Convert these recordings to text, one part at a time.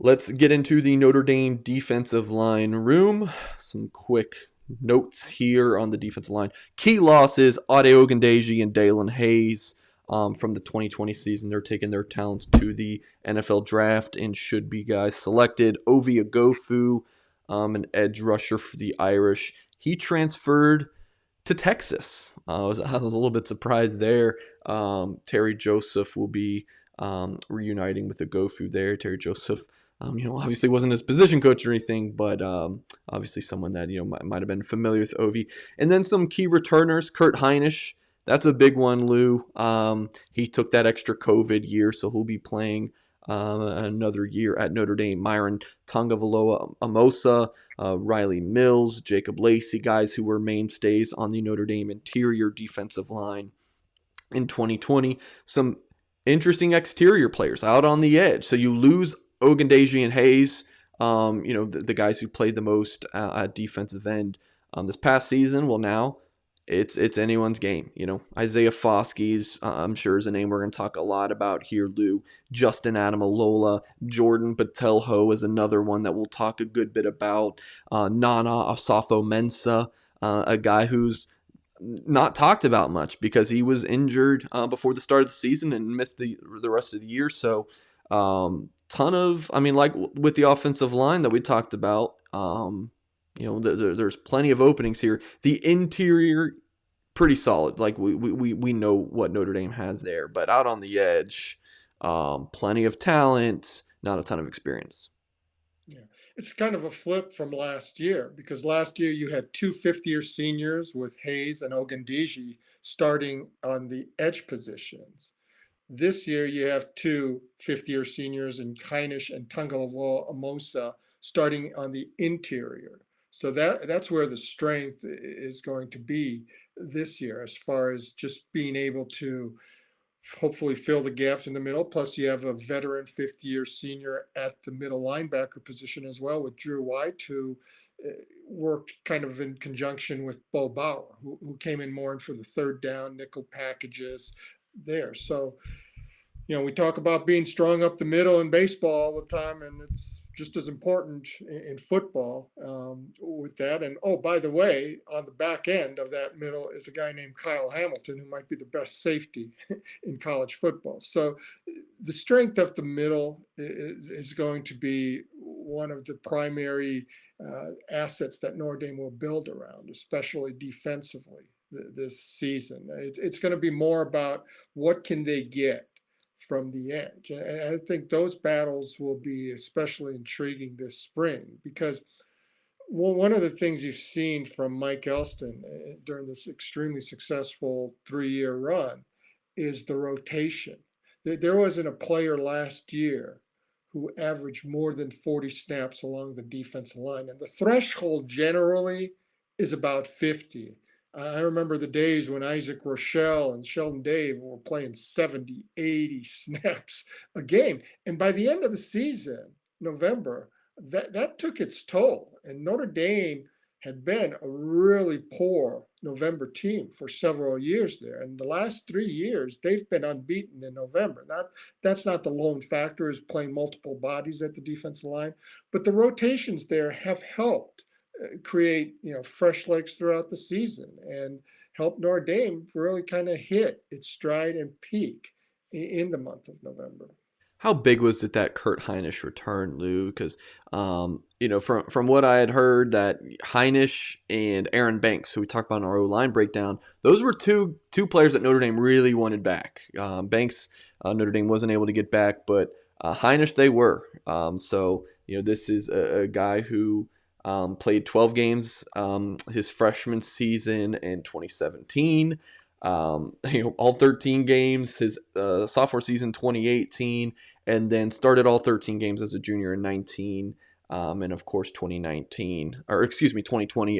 Let's get into the Notre Dame defensive line room. Some quick notes here on the defensive line. Key losses: Ade Ogundeji and Dalen Hayes from the 2020 season. They're taking their talents to the NFL draft and should be guys selected. Ovi Agofu, an edge rusher for the Irish. He transferred to Texas. I was a little bit surprised there. Terry Joseph will be reuniting with Agofu there. Terry Joseph, obviously wasn't his position coach or anything, but obviously someone that might have been familiar with Ovi. And then some key returners: Kurt Heinisch. That's a big one, Lou. He took that extra COVID year, so he'll be playing another year at Notre Dame. Myron Tongavaloa Amosa, Riley Mills, Jacob Lacey, guys who were mainstays on the Notre Dame interior defensive line in 2020. Some interesting exterior players out on the edge. So you lose Ogundeji and Hayes, the guys who played the most at defensive end this past season. Well, now it's anyone's game. Isaiah Foskey's, I'm sure, is a name we're going to talk a lot about here, Lou. Justin Adamalola, Jordan Botelho is another one that we'll talk a good bit about. Nana Asafo-Mensah, a guy who's not talked about much because he was injured before the start of the season and missed the rest of the year. So like with the offensive line that we talked about, there's plenty of openings here. The interior, pretty solid. Like we know what Notre Dame has there, but out on the edge, plenty of talent, not a ton of experience. Yeah, it's kind of a flip from last year because last year you had two fifth-year seniors with Hayes and Ogundeji starting on the edge positions. This year you have two fifth-year seniors in Heinisch and Tangaloa Amosa starting on the interior. So that's where the strength is going to be this year, as far as just being able to hopefully fill the gaps in the middle. Plus, you have a veteran fifth-year senior at the middle linebacker position as well with Drew White, who worked kind of in conjunction with Bo Bauer, who came in more for the third down nickel packages there. So, we talk about being strong up the middle in baseball all the time, and it's just as important in football with that. And, oh, by the way, on the back end of that middle is a guy named Kyle Hamilton, who might be the best safety in college football. So the strength of the middle is going to be one of the primary assets that Notre Dame will build around, especially defensively this season. It's going to be more about what can they get from the edge. And I think those battles will be especially intriguing this spring because one of the things you've seen from Mike Elston during this extremely successful 3-year run is the rotation. There wasn't a player last year who averaged more than 40 snaps along the defensive line. And the threshold generally is about 50. I remember the days when Isaac Rochelle and Sheldon Dave were playing 70, 80 snaps a game. And by the end of the season, November, that took its toll. And Notre Dame had been a really poor November team for several years there. And the last 3 years, they've been unbeaten in November. That's not the lone factor, is playing multiple bodies at the defensive line. But the rotations there have helped create fresh legs throughout the season and help Notre Dame really kind of hit its stride and peak in the month of November. How big was it that Kurt Heinisch return, Lou? Because from what I had heard, that Heinisch and Aaron Banks, who we talked about in our O-line breakdown, those were two players that Notre Dame really wanted back. Banks, Notre Dame wasn't able to get back, but Heinisch they were. So this is a guy who played 12 games his freshman season in 2017. All 13 games his sophomore season 2018, and then started all 13 games as a junior in 19. And of course 2020,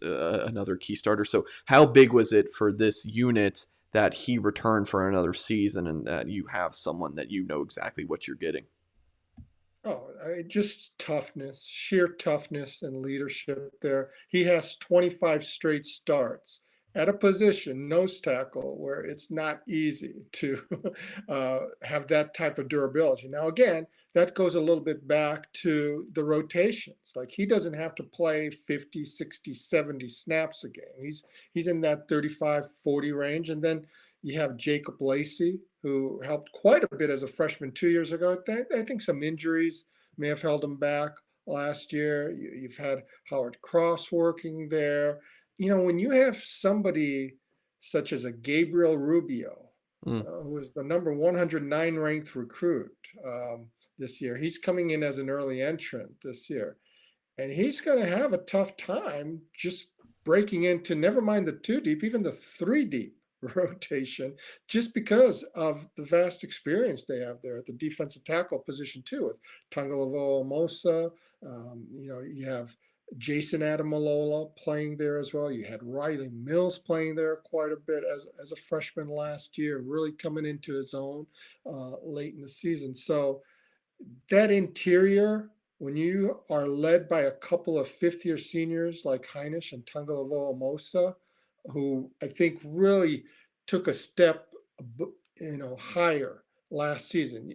another key starter. So how big was it for this unit that he returned for another season and that you have someone that exactly what you're getting? Oh, just toughness, sheer toughness and leadership there. He has 25 straight starts at a position, nose tackle, where it's not easy to have that type of durability. Now, again, that goes a little bit back to the rotations. Like he doesn't have to play 50, 60, 70 snaps a game. He's in that 35, 40 range. And then you have Jacob Lacey, who helped quite a bit as a freshman 2 years ago. I think some injuries may have held him back last year. You've had Howard Cross working there. When you have somebody such as a Gabriel Rubio, Mm. who is the number 109 ranked recruit this year, he's coming in as an early entrant this year. And he's going to have a tough time just breaking into, never mind the two deep, even the three deep rotation, just because of the vast experience they have there at the defensive tackle position too, with Tangalovo Mosa. You have Jason Adamalola playing there as well. You had Riley Mills playing there quite a bit as a freshman last year, really coming into his own late in the season. So that interior, when you are led by a couple of fifth-year seniors like Heinisch and Tangalovo Mosa, who I think really took a step, higher last season.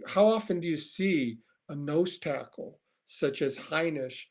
How often do you see a nose tackle such as Heinisch,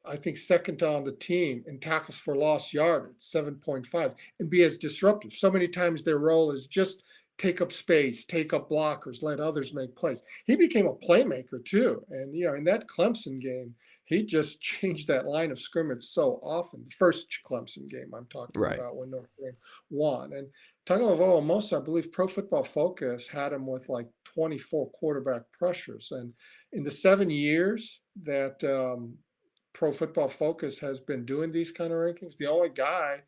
I think second on the team in tackles for lost yardage, 7.5, and be as disruptive? So many times their role is just take up space, take up blockers, let others make plays. He became a playmaker too. And, in that Clemson game, he just changed that line of scrimmage so often. The first Clemson game I'm talking Right. about when Notre Dame won. And Tagovailoa Mosa, I believe Pro Football Focus had him with like 24 quarterback pressures. And in the 7 years that Pro Football Focus has been doing these kind of rankings, the only guy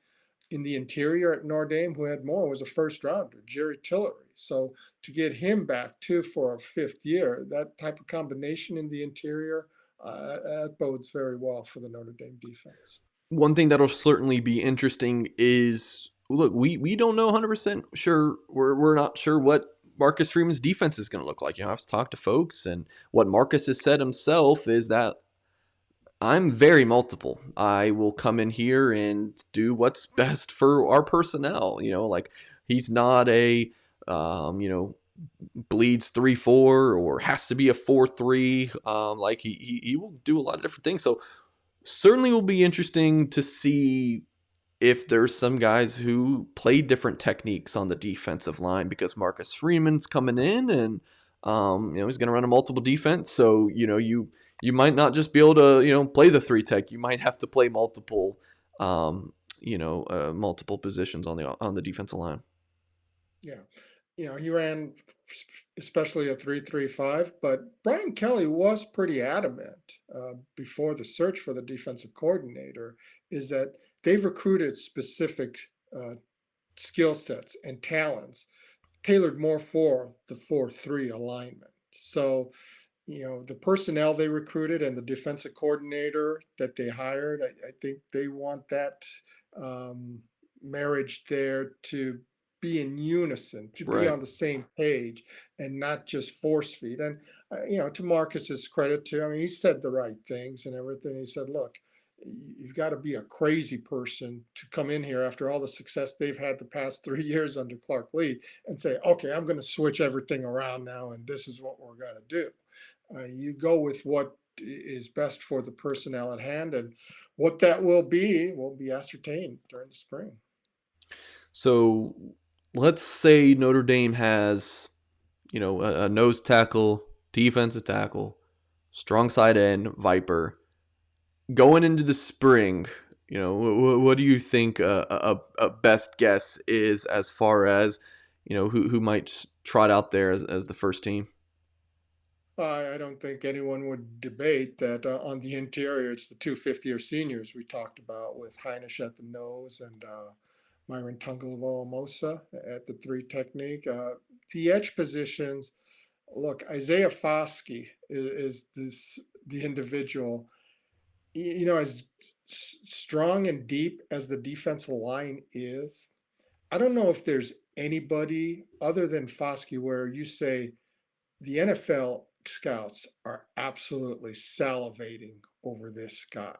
in the interior at Notre Dame who had more was a first rounder, Jerry Tillery. So to get him back too for a fifth year, that type of combination in the interior, that bodes very well for the Notre Dame defense. One thing that'll certainly be interesting is, look, we don't know 100% sure. We're not sure what Marcus Freeman's defense is going to look like. I've talked to folks, and what Marcus has said himself is that I'm very multiple. I will come in here and do what's best for our personnel. Like he's not a, bleeds 3-4 or has to be a 4-3. Like he will do a lot of different things. So certainly will be interesting to see if there's some guys who play different techniques on the defensive line, because Marcus Freeman's coming in and he's going to run a multiple defense. So you might not just be able to play the 3 tech. You might have to play multiple multiple positions on the defensive line. Yeah. He ran especially a 3-3-5, but Brian Kelly was pretty adamant before the search for the defensive coordinator, is that they've recruited specific skill sets and talents tailored more for the 4-3 alignment. So, the personnel they recruited and the defensive coordinator that they hired, I think they want that marriage there to be in unison, to be Right. on the same page and not just force feed. And, to Marcus's credit too, he said the right things and everything. He said, look, you've got to be a crazy person to come in here after all the success they've had the past 3 years under Clark Lee and say, okay, I'm going to switch everything around now and this is what we're going to do. You go with what is best for the personnel at hand, and what that will be ascertained during the spring. So let's say Notre Dame has, a nose tackle, defensive tackle, strong side end, Viper. Going into the spring, what do you think a best guess is as far as, who might trot out there as the first team? I don't think anyone would debate that on the interior, it's the two fifth-year seniors we talked about, with Heinisch at the nose and Myron Tungaloa at the 3 technique. The edge positions, look, Isaiah Foskey is the individual. As strong and deep as the defensive line is, I don't know if there's anybody other than Foskey where you say the NFL scouts are absolutely salivating over this guy.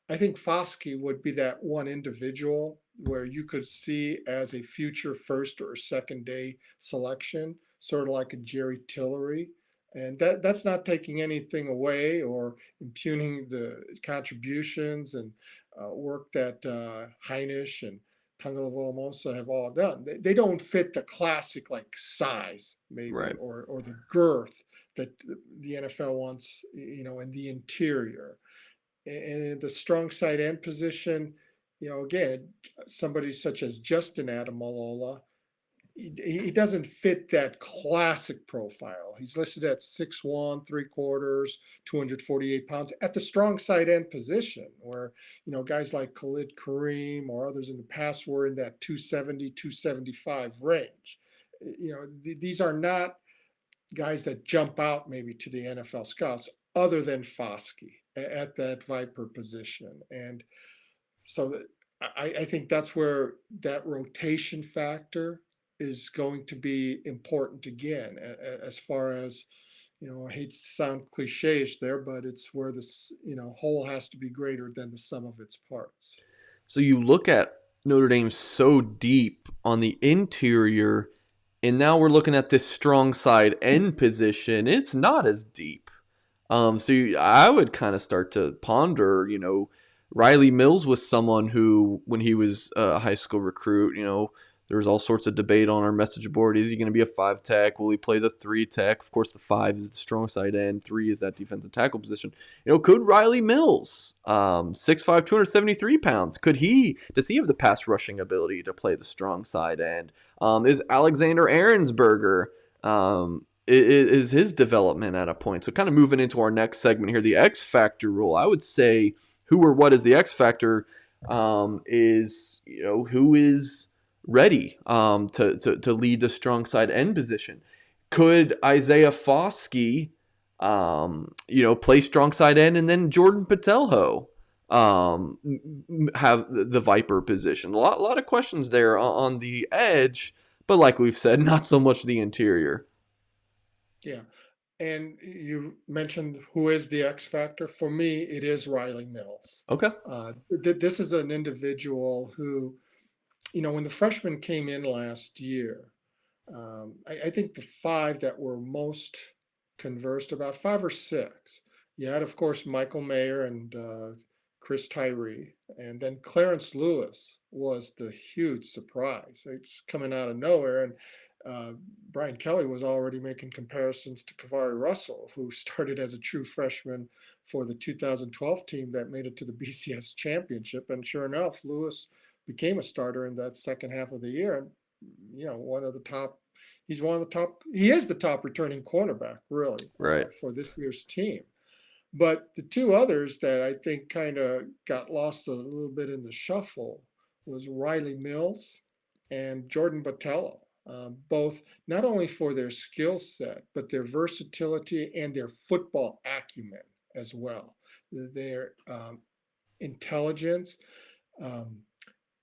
I think Foskey would be that one individual where you could see as a future first or second day selection, sort of like a Jerry Tillery. And that's not taking anything away or impugning the contributions and work that Heinisch and Tagovailoa have all done. They don't fit the classic like size maybe Right. or the girth that the NFL wants, in the interior. And in the strong side end position, again, somebody such as Justin Adamalola, he doesn't fit that classic profile. He's listed at 6'1", 3/4, 248 pounds at the strong side end position, where guys like Khalid Kareem or others in the past were in that 270, 275 range. These are not guys that jump out maybe to the NFL scouts other than Foskey at that Viper position. And so I think that's where that rotation factor is going to be important again, as far as, I hate to sound cliches there, but it's where this, whole has to be greater than the sum of its parts. So you look at Notre Dame so deep on the interior, and now we're looking at this strong side end position. It's not as deep. I would kind of start to ponder, Riley Mills was someone who, when he was a high school recruit, there was all sorts of debate on our message board. Is he going to be a 5 tech? Will he play the 3 tech? Of course, the 5 is the strong side end. 3 is that defensive tackle position. Could Riley Mills, 6'5", 273 pounds, does he have the pass rushing ability to play the strong side end? Is Alexander Ahrensberger, is his development at a point? So kind of moving into our next segment here, the X Factor rule. I would say who or what is the X Factor is, who is ready to lead the strong side end position. Could Isaiah Foskey, play strong side end, and then Jordan Botelho have the Viper position? A lot of questions there on the edge, but like we've said, not so much the interior. Yeah. And you mentioned who is the X factor. For me, it is Riley Mills. Okay. This is an individual who, when the freshmen came in last year, I think the 5 that were most conversed about, 5 or 6. You had, of course, Michael Mayer and Chris Tyree, and then Clarence Lewis was the huge surprise. It's coming out of nowhere, and Brian Kelly was already making comparisons to Kavari Russell, who started as a true freshman for the 2012 team that made it to the BCS championship. And sure enough, Lewis became a starter in that second half of the year. And, he is the top returning cornerback, really, Right. for this year's team. But the 2 others that I think kind of got lost a little bit in the shuffle was Riley Mills and Jordan Botelho. Both not only for their skill set, but their versatility and their football acumen as well. Their intelligence.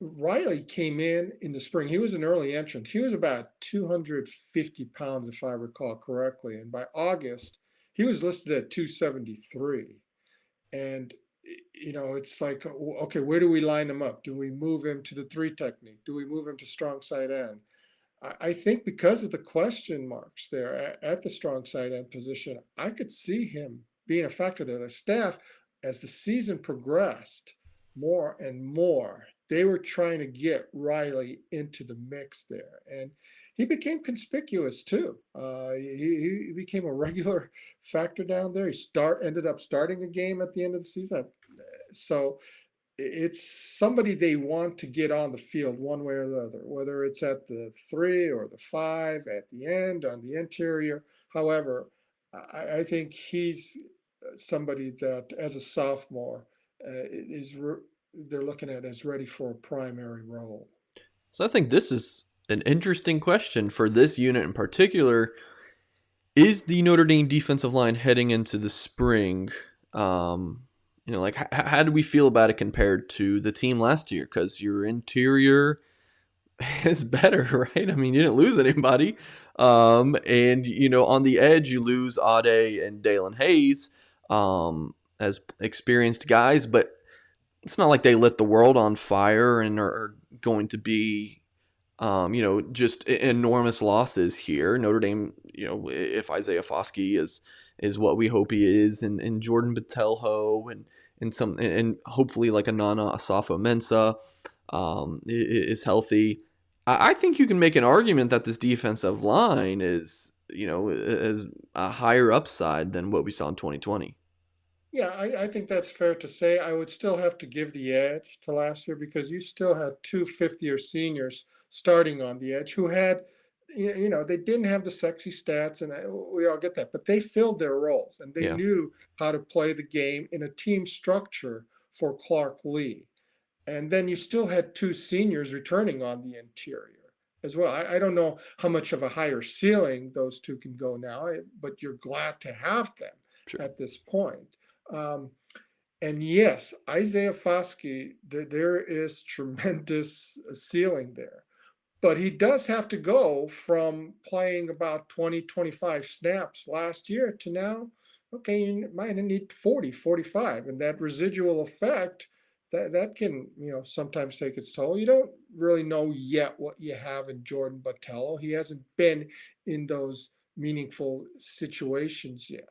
Riley came in the spring. He was an early entrant. He was about 250 pounds, if I recall correctly. And by August, he was listed at 273. And, it's like, okay, where do we line him up? Do we move him to the 3 technique? Do we move him to strong side end? I think because of the question marks there at the strong side end position, I could see him being a factor there. The staff, as the season progressed more and more, they were trying to get Riley into the mix there. And he became conspicuous too. He became a regular factor down there. He ended up starting a game at the end of the season. So it's somebody they want to get on the field one way or the other, whether it's at the 3 or the 5, at the end, on the interior. However, I think he's somebody that, as a sophomore, they're looking at as ready for a primary role. So I think this is an interesting question for this unit in particular. Is the Notre Dame defensive line heading into the spring? How do we feel about it compared to the team last year? Because your interior is better, right? I mean, you didn't lose anybody. On the edge, you lose Ade and Dalen Hayes as experienced guys, but it's not like they lit the world on fire and are going to be, just enormous losses here. Notre Dame if Isaiah Foskey is what we hope he is, and Jordan Botelho and hopefully like a Nana Asafo-Mensah is healthy, I think you can make an argument that this defensive line is a higher upside than what we saw in 2020. Yeah, I think that's fair to say. I would still have to give the edge to last year because you still had two fifth-year seniors starting on the edge who had, they didn't have the sexy stats, and we all get that, but they filled their roles and they Yeah, knew how to play the game in a team structure for Clark Lee. And then you still had two seniors returning on the interior as well. I don't know how much of a higher ceiling those two can go now, but you're glad to have them sure. at this point. Um, and yes, Isaiah Foskey, there is tremendous ceiling there. But he does have to go from playing about 20, 25 snaps last year to now, okay, you might need 40, 45. And that residual effect, that can, sometimes take its toll. You don't really know yet what you have in Jordan Botelho. He hasn't been in those meaningful situations yet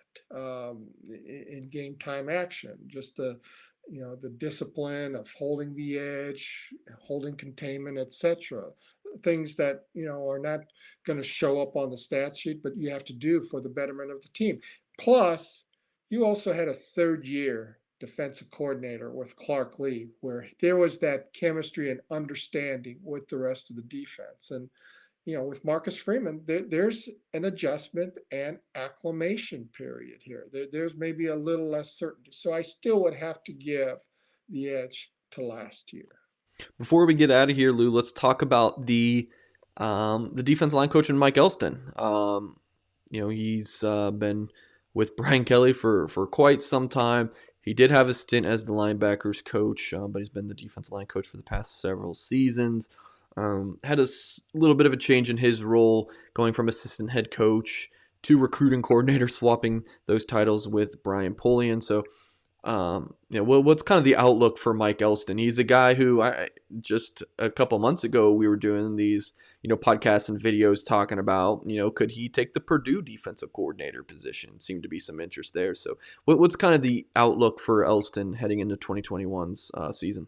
in game time action. Just the discipline of holding the edge, holding containment, etc. Things that are not going to show up on the stats sheet, but you have to do for the betterment of the team. Plus, you also had a third-year defensive coordinator with Clark Lee, where there was that chemistry and understanding with the rest of the defense. And with Marcus Freeman, there's an adjustment and acclimation period here. There's maybe a little less certainty. So I still would have to give the edge to last year. Before we get out of here, Lou, let's talk about the defense line coach and Mike Elston. He's been with Brian Kelly for quite some time. He did have a stint as the linebackers coach, but he's been the defense line coach for the past several seasons. Had a little bit of a change in his role, going from assistant head coach to recruiting coordinator, swapping those titles with Brian Polian. So, what's kind of the outlook for Mike Elston? He's a guy who just a couple months ago we were doing these podcasts and videos talking about could he take the Purdue defensive coordinator position? Seemed to be some interest there. So, what's kind of the outlook for Elston heading into 2021's season?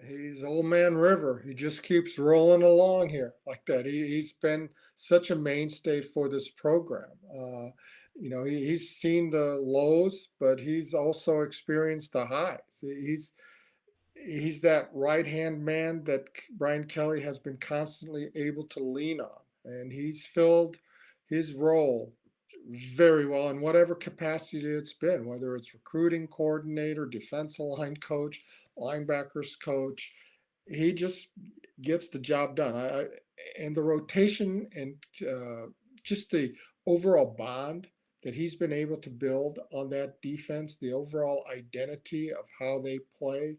He's old man River. He just keeps rolling along here like that. He's been such a mainstay for this program. He's seen the lows, but he's also experienced the highs. He's that right hand man that Brian Kelly has been constantly able to lean on, and he's filled his role very well in whatever capacity it's been, whether it's recruiting coordinator, defensive line coach, linebackers coach. He just gets the job done. And the rotation and just the overall bond that he's been able to build on that defense, the overall identity of how they play,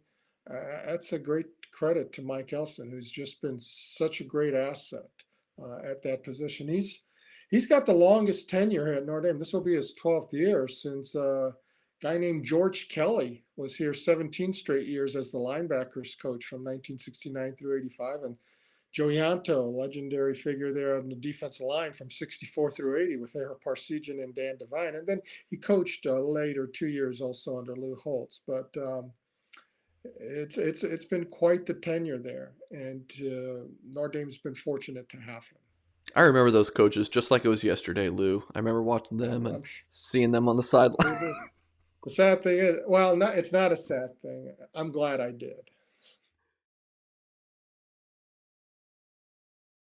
that's a great credit to Mike Elston, who's just been such a great asset at that position. He's got the longest tenure here at Notre Dame. This will be his 12th year since a guy named George Kelly was here 17 straight years as the linebackers coach from 1969 through 85. And Joe Yanto, legendary figure there on the defensive line from 64 through 80 with Eric Parsegian and Dan Devine. And then he coached later 2 years also under Lou Holtz. But it's been quite the tenure there. And Notre Dame's been fortunate to have him. I remember those coaches just like it was yesterday, Lou. I remember watching them and seeing them on the sideline. The sad thing is, well, it's not a sad thing. I'm glad I did.